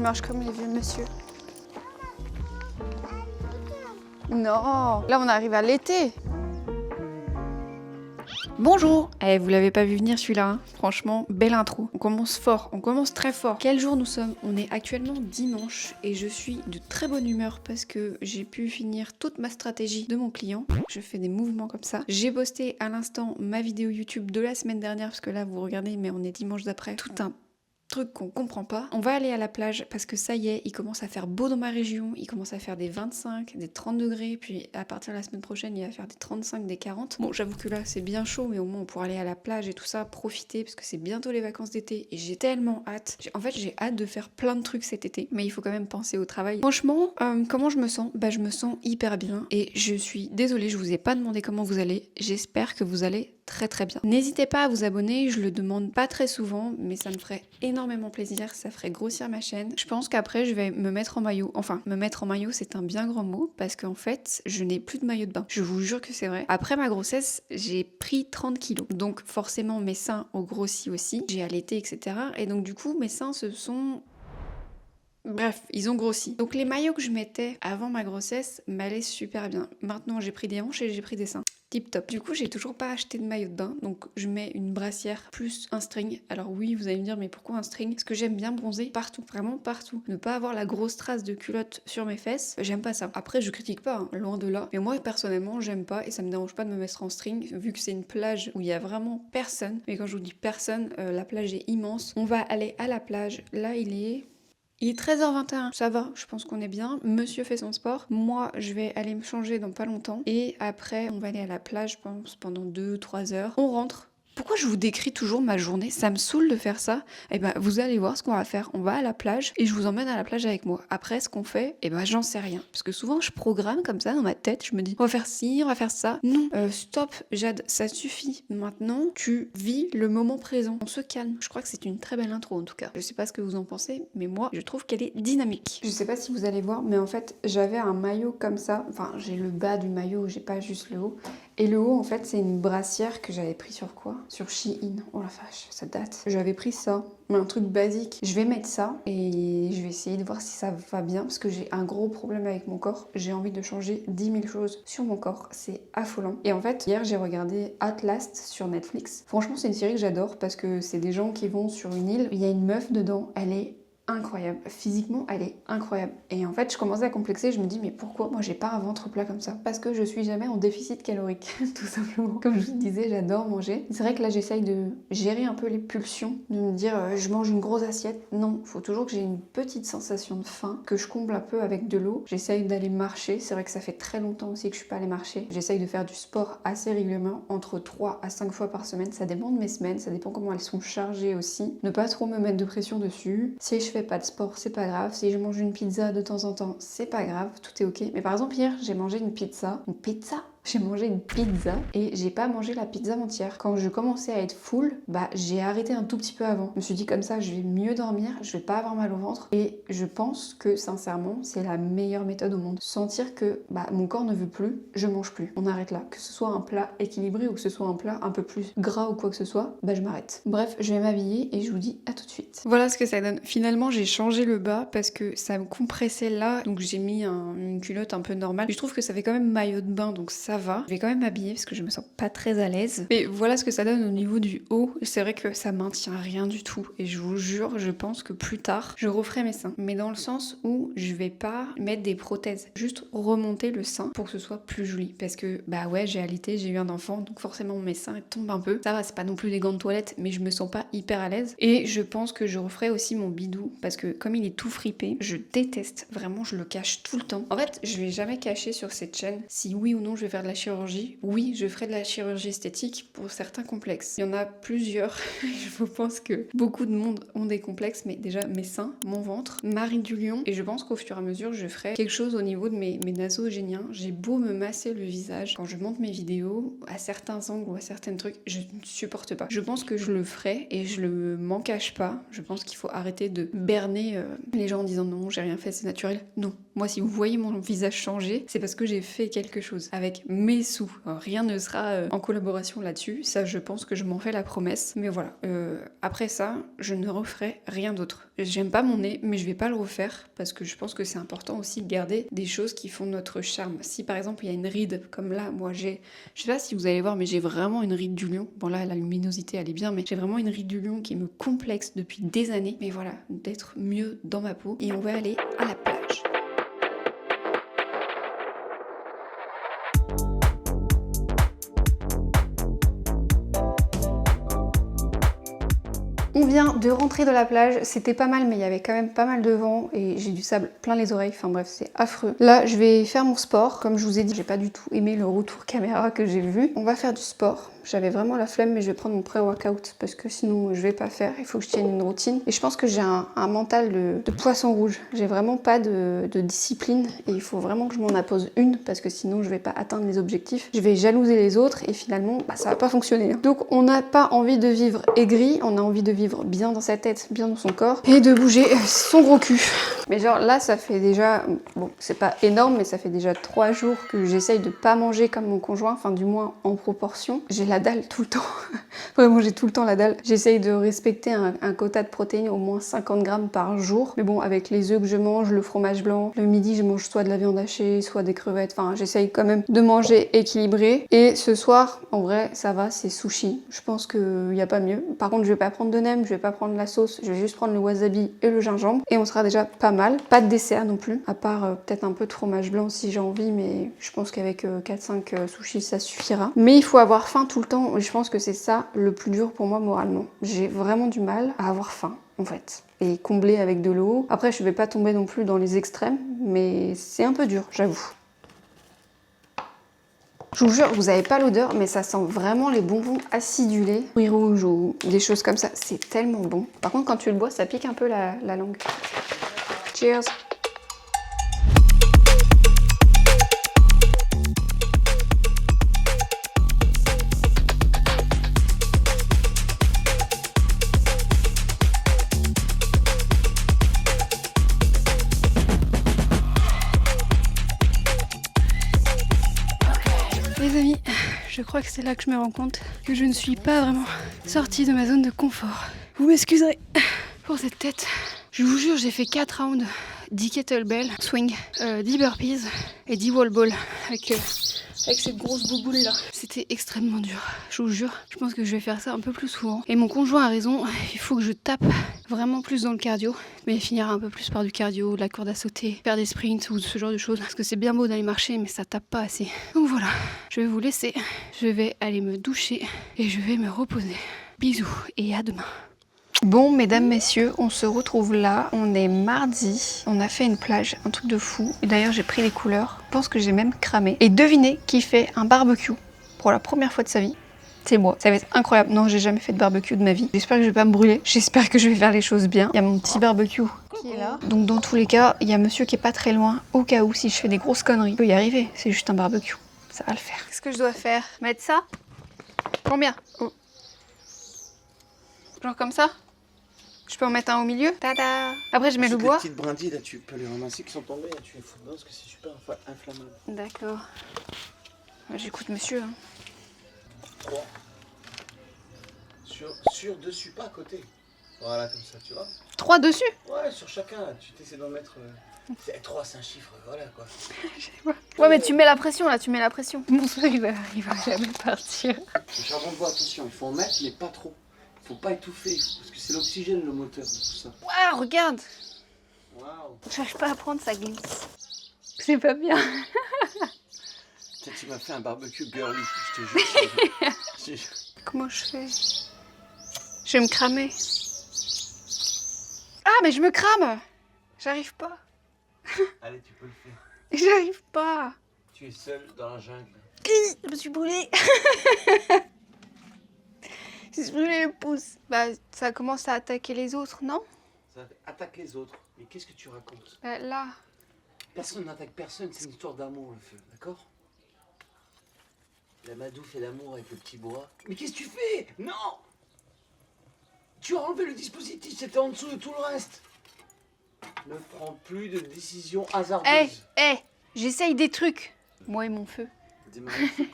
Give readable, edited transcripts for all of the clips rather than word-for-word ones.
tu marches comme les vieux monsieur. Non, là on arrive à l'été. Bonjour. Vous l'avez pas vu venir celui-là, hein. Franchement, belle intro. On commence fort, on commence très fort. Quel jour nous sommes? On est actuellement dimanche et je suis de très bonne humeur parce que j'ai pu finir toute ma stratégie de mon client. Je fais des mouvements comme ça. J'ai posté à l'instant ma vidéo YouTube de la semaine dernière parce que là vous regardez, mais on est dimanche d'après. Tout un truc qu'on comprend pas. On va aller à la plage parce que ça y est, il commence à faire beau dans ma région, il commence à faire des 25, des 30 degrés, puis à partir de la semaine prochaine, il va faire des 35, des 40. Bon, j'avoue que là, c'est bien chaud, mais au moins on pourra aller à la plage et tout ça, profiter, parce que c'est bientôt les vacances d'été, et j'ai tellement hâte. En fait, j'ai hâte de faire plein de trucs cet été, mais il faut quand même penser au travail. Franchement, comment je me sens? Bah, je me sens hyper bien, et je suis désolée, je vous ai pas demandé comment vous allez, j'espère que vous allez très très bien. N'hésitez pas à vous abonner, je le demande pas très souvent, mais ça me ferait énormément plaisir, ça ferait grossir ma chaîne. Je pense qu'après je vais me mettre en maillot. Enfin, me mettre en maillot c'est un bien grand mot, parce qu'en fait, je n'ai plus de maillot de bain. Je vous jure que c'est vrai. Après ma grossesse, j'ai pris 30 kilos. Donc forcément mes seins ont grossi aussi, j'ai allaité, etc. Et donc du coup, mes seins se sont... Bref, ils ont grossi. Donc les maillots que je mettais avant ma grossesse m'allaient super bien. Maintenant j'ai pris des hanches et j'ai pris des seins. Tip top. Du coup j'ai toujours pas acheté de maillot de bain, donc je mets une brassière plus un string. Alors oui, vous allez me dire mais pourquoi un string? Parce que j'aime bien bronzer partout, vraiment partout. Ne pas avoir la grosse trace de culotte sur mes fesses, j'aime pas ça. Après je critique pas, hein, loin de là. Mais moi personnellement j'aime pas et ça me dérange pas de me mettre en string vu que c'est une plage où il y a vraiment personne. Mais quand je vous dis personne, la plage est immense. On va aller à la plage. Là il est 13h21, ça va, je pense qu'on est bien. Monsieur fait son sport. Moi, je vais aller me changer dans pas longtemps. Et après, on va aller à la plage, je pense, pendant 2-3 heures. On rentre. Pourquoi je vous décris toujours ma journée? Ça me saoule de faire ça. Eh ben, vous allez voir ce qu'on va faire. On va à la plage et je vous emmène à la plage avec moi. Après, ce qu'on fait, eh ben, j'en sais rien. Parce que souvent, je programme comme ça dans ma tête. Je me dis, on va faire ci, on va faire ça. Non, stop, Jade, ça suffit. Maintenant, tu vis le moment présent. On se calme. Je crois que c'est une très belle intro en tout cas. Je sais pas ce que vous en pensez, mais moi, je trouve qu'elle est dynamique. Je sais pas si vous allez voir, mais en fait, j'avais un maillot comme ça. Enfin, j'ai le bas du maillot, j'ai pas juste le haut. Et le haut, en fait, c'est une brassière que j'avais pris sur quoi? Sur Shein. Oh la vache, ça date. J'avais pris ça, mais un truc basique. Je vais mettre ça et je vais essayer de voir si ça va bien parce que j'ai un gros problème avec mon corps. J'ai envie de changer 10 000 choses sur mon corps. C'est affolant. Et en fait, hier, j'ai regardé Outlast sur Netflix. Franchement, c'est une série que j'adore parce que c'est des gens qui vont sur une île. Il y a une meuf dedans. Elle est incroyable. Physiquement, elle est incroyable. Et en fait, je commençais à complexer. Je me dis, mais pourquoi moi j'ai pas un ventre plat comme ça? Parce que je suis jamais en déficit calorique, tout simplement. Comme je vous disais, j'adore manger. C'est vrai que là, j'essaye de gérer un peu les pulsions, de me dire, je mange une grosse assiette. Non, faut toujours que j'ai une petite sensation de faim, que je comble un peu avec de l'eau. J'essaye d'aller marcher. C'est vrai que ça fait très longtemps aussi que je suis pas allée marcher. J'essaye de faire du sport assez régulièrement, entre 3 à 5 fois par semaine. Ça dépend de mes semaines, ça dépend comment elles sont chargées aussi. Ne pas trop me mettre de pression dessus. Si je fais pas de sport, c'est pas grave. Si je mange une pizza de temps en temps, c'est pas grave, tout est ok. Mais par exemple, hier, j'ai mangé une pizza. Une pizza? J'ai mangé une pizza et j'ai pas mangé la pizza entière. Quand je commençais à être full, bah j'ai arrêté un tout petit peu avant. Je me suis dit comme ça, je vais mieux dormir, je vais pas avoir mal au ventre. Et je pense que sincèrement, c'est la meilleure méthode au monde. Sentir que bah, mon corps ne veut plus, je mange plus. On arrête là. Que ce soit un plat équilibré ou que ce soit un plat un peu plus gras ou quoi que ce soit, bah je m'arrête. Bref, je vais m'habiller et je vous dis à tout de suite. Voilà ce que ça donne. Finalement, j'ai changé le bas parce que ça me compressait là. Donc j'ai mis une culotte un peu normale. Je trouve que ça fait quand même maillot de bain, donc ça va. Je vais quand même m'habiller parce que je me sens pas très à l'aise. Mais voilà ce que ça donne au niveau du haut. C'est vrai que ça maintient rien du tout. Et je vous jure, je pense que plus tard, je referai mes seins. Mais dans le sens où je vais pas mettre des prothèses. Juste remonter le sein pour que ce soit plus joli. Parce que, bah ouais, j'ai allaité, j'ai eu un enfant. Donc forcément, mes seins tombent un peu. Ça va, c'est pas non plus des gants de toilette, mais je me sens pas hyper à l'aise. Et je pense que je referai aussi mon bidou. Parce que comme il est tout fripé, je déteste. Vraiment, je le cache tout le temps. En fait, je vais jamais cacher sur cette chaîne si oui ou non je vais faire de la chirurgie. Oui, je ferai de la chirurgie esthétique pour certains complexes. Il y en a plusieurs. Je pense que beaucoup de monde ont des complexes, mais déjà mes seins, mon ventre, ma ride du lion. Et je pense qu'au fur et à mesure, je ferai quelque chose au niveau de mes nasogéniens. J'ai beau me masser le visage. Quand je monte mes vidéos, à certains angles ou à certains trucs, je ne supporte pas. Je pense que je le ferai et je le m'en cache pas. Je pense qu'il faut arrêter de berner les gens en disant non, j'ai rien fait, c'est naturel. Non. Moi, si vous voyez mon visage changer, c'est parce que j'ai fait quelque chose avec mes sous. Rien ne sera en collaboration là-dessus. Ça, je pense que je m'en fais la promesse. Mais voilà. Après ça, je ne referai rien d'autre. J'aime pas mon nez, mais je vais pas le refaire parce que je pense que c'est important aussi de garder des choses qui font notre charme. Si par exemple il y a une ride, comme là, moi j'ai... Je sais pas si vous allez voir, mais j'ai vraiment une ride du lion. Bon là, la luminosité elle est bien, mais j'ai vraiment une ride du lion qui me complexe depuis des années. Mais voilà, d'être mieux dans ma peau. Et on va aller à la plage. On vient de rentrer de la plage, c'était pas mal mais il y avait quand même pas mal de vent et j'ai du sable plein les oreilles, enfin bref c'est affreux. Là je vais faire mon sport, comme je vous ai dit j'ai pas du tout aimé le retour caméra que j'ai vu. On va faire du sport, j'avais vraiment la flemme mais je vais prendre mon pré-workout parce que sinon je vais pas faire, il faut que je tienne une routine. Et je pense que j'ai un mental de poisson rouge, j'ai vraiment pas de discipline et il faut vraiment que je m'en impose une parce que sinon je vais pas atteindre les objectifs. Je vais jalouser les autres et finalement ça va pas fonctionner. Donc on n'a pas envie de vivre aigri, on a envie de vivre bien dans sa tête, bien dans son corps et de bouger son gros cul. Mais genre là ça fait déjà, bon c'est pas énorme mais ça fait déjà 3 jours que j'essaye de pas manger comme mon conjoint, enfin du moins en proportion. J'ai la dalle tout le temps, vraiment j'ai tout le temps la dalle. J'essaye de respecter un quota de protéines au moins 50 grammes par jour. Mais bon avec les œufs que je mange, le fromage blanc, le midi je mange soit de la viande hachée, soit des crevettes, enfin j'essaye quand même de manger équilibré. Et ce soir en vrai ça va, c'est sushi. Je pense qu'il n'y a pas mieux. Par contre je vais pas prendre de nem, je vais pas prendre la sauce, je vais juste prendre le wasabi et le gingembre et on sera déjà pas mal. Pas de dessert non plus, à part peut-être un peu de fromage blanc si j'ai envie, mais je pense qu'avec 4-5 sushis ça suffira. Mais il faut avoir faim tout le temps et je pense que c'est ça le plus dur pour moi moralement. J'ai vraiment du mal à avoir faim en fait et combler avec de l'eau. Après je vais pas tomber non plus dans les extrêmes, mais c'est un peu dur j'avoue. Je vous jure, vous avez pas l'odeur, mais ça sent vraiment les bonbons acidulés, fruits rouges ou des choses comme ça. C'est tellement bon. Par contre, quand tu le bois, ça pique un peu la langue. Cheers! Les amis, je crois que c'est là que je me rends compte que je ne suis pas vraiment sortie de ma zone de confort. Vous m'excuserez pour cette tête. Je vous jure, j'ai fait 4 rounds, 10 kettlebell, swing, 10 burpees et 10 wall ball avec cette grosse bouboule là. C'était extrêmement dur, je vous jure. Je pense que je vais faire ça un peu plus souvent. Et mon conjoint a raison, il faut que je tape vraiment plus dans le cardio, mais finir un peu plus par du cardio, de la corde à sauter, faire des sprints ou ce genre de choses. Parce que c'est bien beau d'aller marcher, mais ça tape pas assez. Donc voilà, je vais vous laisser. Je vais aller me doucher et je vais me reposer. Bisous et à demain. Bon, mesdames, messieurs, on se retrouve là. On est mardi. On a fait une plage, un truc de fou. Et d'ailleurs, j'ai pris les couleurs. Je pense que j'ai même cramé. Et devinez qui fait un barbecue pour la première fois de sa vie. C'est moi. Ça va être incroyable. Non, j'ai jamais fait de barbecue de ma vie. J'espère que je vais pas me brûler. J'espère que je vais faire les choses bien. Il y a mon petit barbecue qui est là. Donc dans tous les cas, il y a monsieur qui est pas très loin. Au cas où, si je fais des grosses conneries, je peux y arriver. C'est juste un barbecue. Ça va le faire. Qu'est-ce que je dois faire? Mettre ça? Combien? Oh. Genre comme ça? Je peux en mettre un au milieu. Tada! Après, je mets le bois. Les petites brindilles, là, tu peux les ramasser qui sont tombées, là, tu les fous dedans parce que c'est super inflammable. D'accord. J'écoute monsieur. Hein. 3. Sur dessus, pas à côté. Voilà, comme ça, tu vois. 3 dessus? Ouais, sur chacun, là. Tu t'essaies d'en mettre... 3, c'est un chiffre, voilà, quoi. Ouais, mais tu mets la pression, là, tu mets la pression. Mon soeur, il va jamais partir. Le charbon de bois, attention, il faut en mettre, mais pas trop. Faut pas étouffer, parce que c'est l'oxygène, le moteur de tout ça. Waouh, regarde! Waouh! J'arrive pas à prendre, ça glisse. C'est pas bien. Tu m'as fait un barbecue girly, je te jure. Comment je fais? Je vais me cramer. Ah, mais je me crame! J'arrive pas. Allez, tu peux le faire. J'arrive pas. Tu es seul dans la jungle. Je me suis brûlée. J'ai brûlé le pouce. Bah, ça commence à attaquer les autres, non? Ça attaque les autres. Mais qu'est-ce que tu racontes? Là. Personne n'attaque personne, c'est une histoire d'amour, le feu, d'accord? La Madou fait l'amour avec le petit bois. Mais qu'est-ce que tu fais? Non! Tu as enlevé le dispositif, c'était en dessous de tout le reste. Ne prends plus de décisions hasardeuses. J'essaye des trucs. Moi et mon feu. T'es magnifique.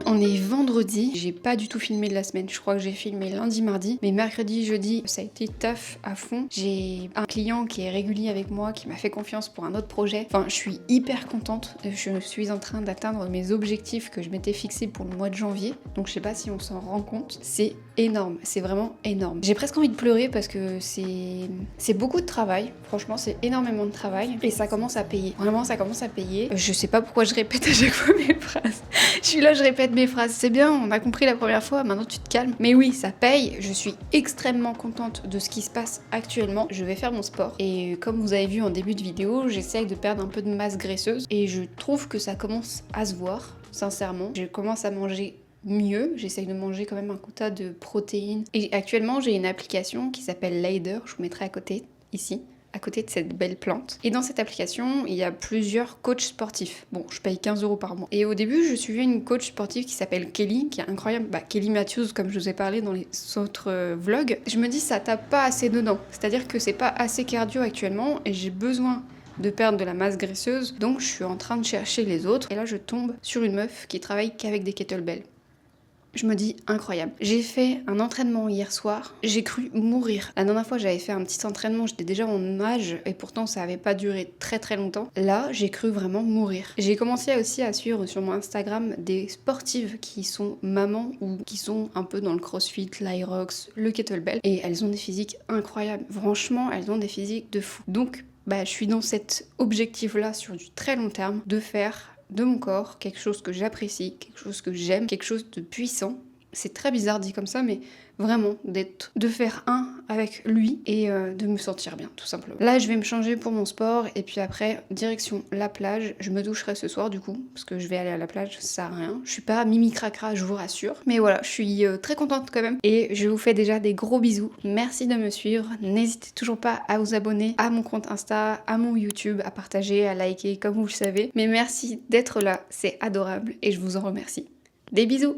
On est vendredi, j'ai pas du tout filmé de la semaine, je crois que j'ai filmé lundi, mardi, mais mercredi, jeudi, ça a été taf à fond. J'ai un client qui est régulier avec moi, qui m'a fait confiance pour un autre projet. Enfin, je suis hyper contente, je suis en train d'atteindre mes objectifs que je m'étais fixés pour le mois de janvier, donc je sais pas si on s'en rend compte, c'est énorme, c'est vraiment énorme. J'ai presque envie de pleurer parce que c'est beaucoup de travail, franchement c'est énormément de travail, et ça commence à payer, vraiment ça commence à payer. Je sais pas pourquoi je répète à chaque fois mes phrases, je suis là, je répète mes phrases, c'est bien, on a compris la première fois, maintenant tu te calmes. Mais oui, ça paye, je suis extrêmement contente de ce qui se passe actuellement. Je vais faire mon sport et comme vous avez vu en début de vidéo, j'essaye de perdre un peu de masse graisseuse et je trouve que ça commence à se voir, sincèrement. Je commence à manger mieux, j'essaye de manger quand même un quota de protéines. Et actuellement, j'ai une application qui s'appelle Lader, je vous mettrai à côté, ici, à côté de cette belle plante. Et dans cette application, il y a plusieurs coachs sportifs. Bon, je paye 15 € par mois. Et au début, je suivais une coach sportive qui s'appelle Kelly, qui est incroyable. Bah, Kelly Matthews, comme je vous ai parlé dans les autres vlogs. Je me dis, ça tape pas assez dedans. C'est-à-dire que c'est pas assez cardio actuellement et j'ai besoin de perdre de la masse graisseuse. Donc, je suis en train de chercher les autres. Et là, je tombe sur une meuf qui travaille qu'avec des kettlebells. Je me dis incroyable. J'ai fait un entraînement hier soir, j'ai cru mourir. La dernière fois j'avais fait un petit entraînement, j'étais déjà en nage et pourtant ça avait pas duré très longtemps. Là j'ai cru vraiment mourir. J'ai commencé aussi à suivre sur mon Instagram des sportives qui sont mamans ou qui sont un peu dans le crossfit, l'Aerox, le kettlebell et elles ont des physiques incroyables. Franchement elles ont des physiques de fou. Donc je suis dans cet objectif là sur du très long terme de faire de mon corps, quelque chose que j'apprécie, quelque chose que j'aime, quelque chose de puissant. C'est très bizarre dit comme ça, mais vraiment de faire un avec lui et de me sentir bien, tout simplement. Là, je vais me changer pour mon sport et puis après, direction la plage. Je me doucherai ce soir du coup, parce que je vais aller à la plage, ça sert à rien. Je suis pas mimi cracra, je vous rassure. Mais voilà, je suis très contente quand même et je vous fais déjà des gros bisous. Merci de me suivre. N'hésitez toujours pas à vous abonner à mon compte Insta, à mon YouTube, à partager, à liker comme vous le savez. Mais merci d'être là, c'est adorable et je vous en remercie. Des bisous!